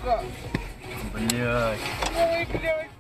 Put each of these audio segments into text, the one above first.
сука! Блядь. Ой, блядь!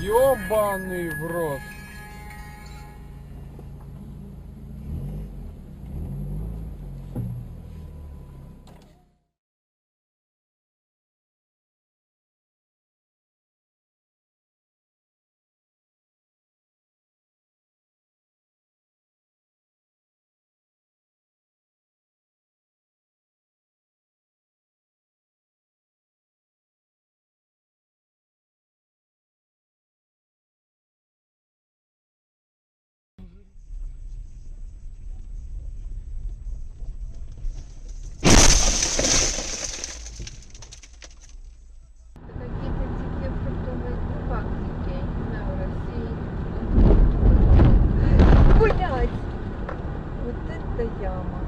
Ёбаный в рот! Блять! Вот это яма.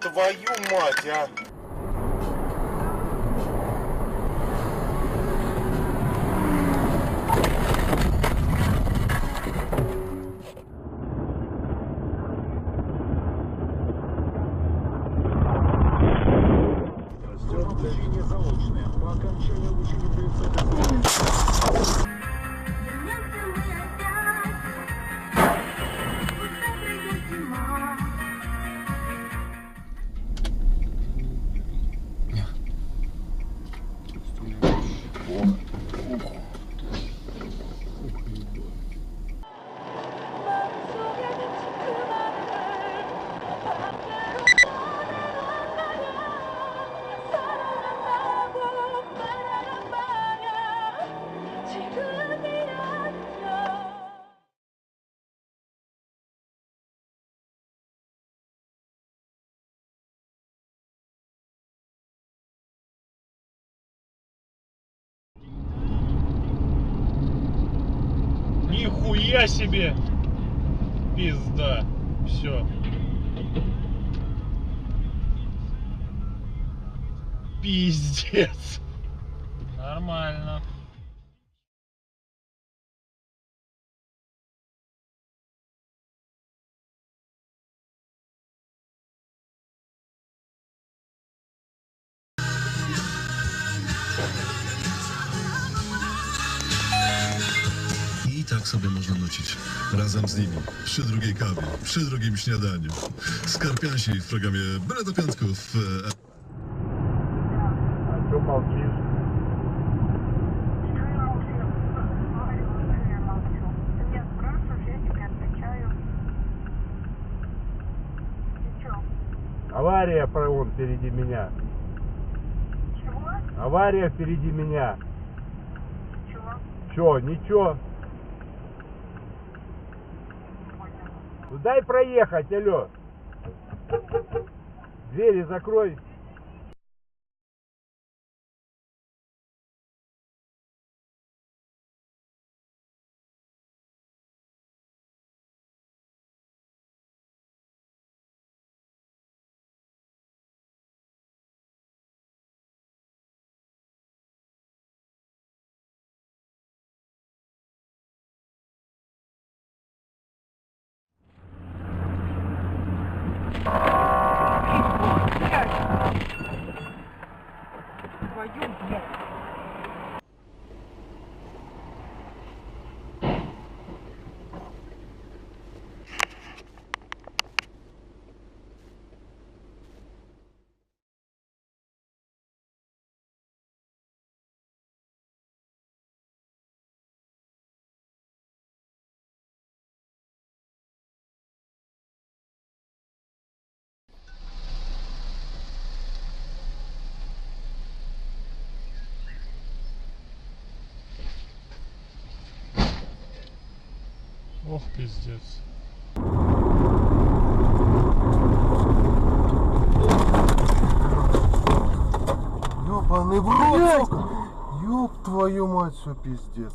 Твою мать, а! Обучение заочное. По окончании обучения придется... Нихуя себе! Пизда. Все. Пиздец. Нормально. I tak sobie można nucić. Razem z nimi, przy drugiej kawie, przy drugim śniadaniu. Skarpiansi w programie Byle do piątków. А что молчишь? Авария, вон впереди меня. Чего? Авария впереди меня. Чего? Чё, ничего. Ну дай проехать, алло. Двери закрой. Твою, блядь. Ох, пиздец. Ёбаный в рот, сука! Ёб твою мать, все пиздец.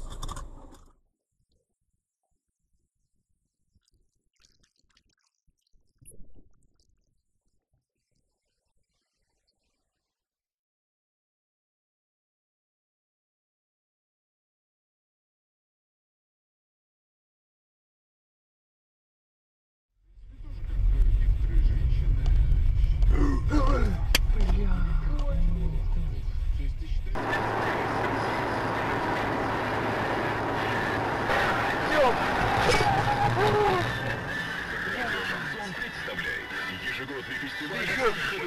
Ежегодный фестиваль «Шансон».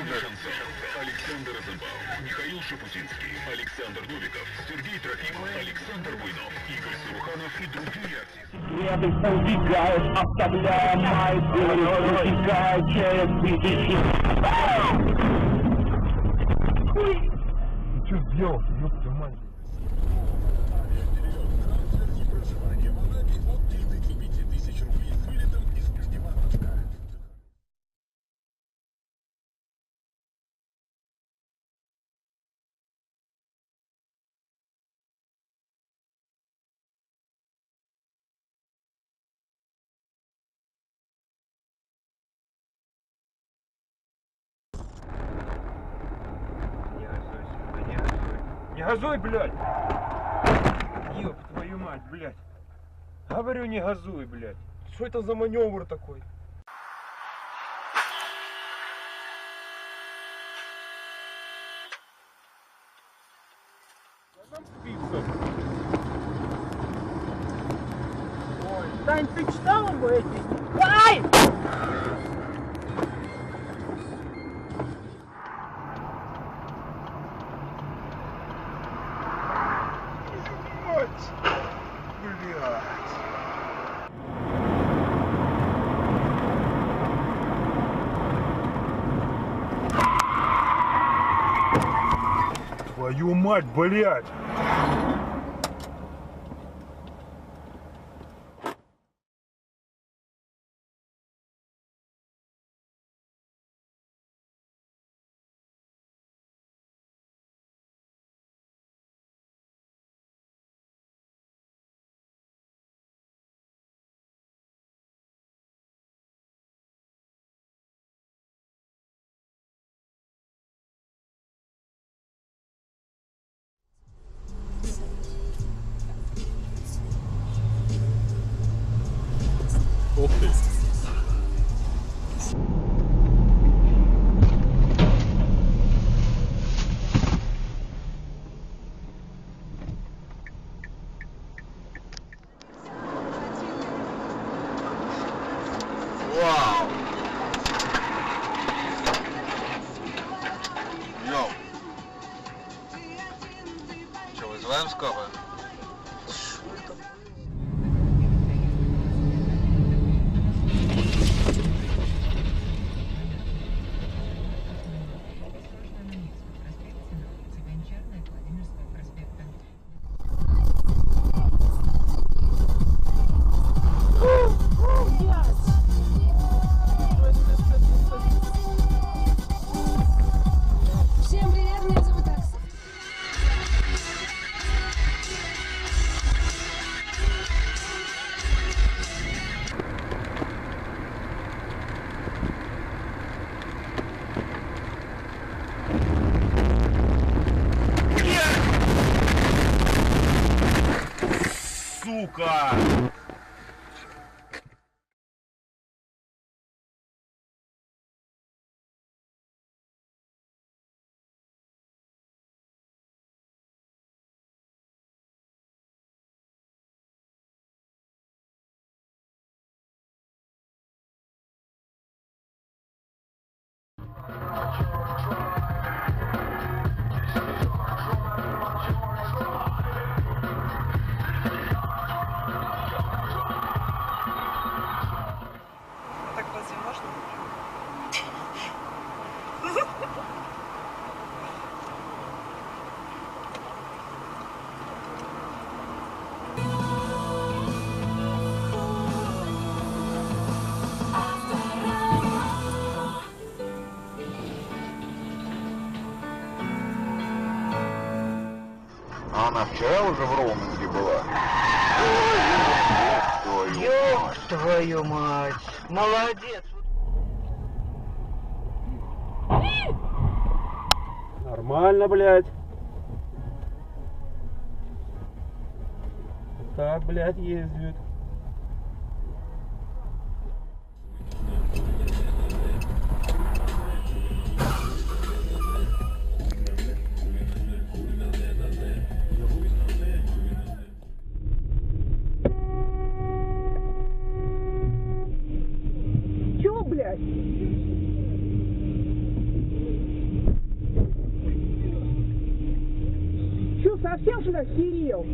Александр Розенбаум, Михаил Шапутинский, Александр Новиков, Сергей Трофимов, Александр Буйнов, Игорь Суруханов и другие артисты. Летом убегают, оставляя мои дыры, утекая через тысячи. Ты что сделал? Ёб твою мать. Не газуй, блядь! Ёб твою мать, блядь! Говорю, не газуй, блядь! Что это за маневр такой? Тань, ты читала мои песни? Ай! Твою мать, блядь! Ух ты. Вау! Йоу! Че, вызываем скорую? Всем привет, меня зовут Акса. Сука! Она вчера уже в роуминге была. Ёб твою мать! Молодец! Нормально, блядь. Так, блядь, ездит. Чё, блядь? Чё, совсем что ли охерел?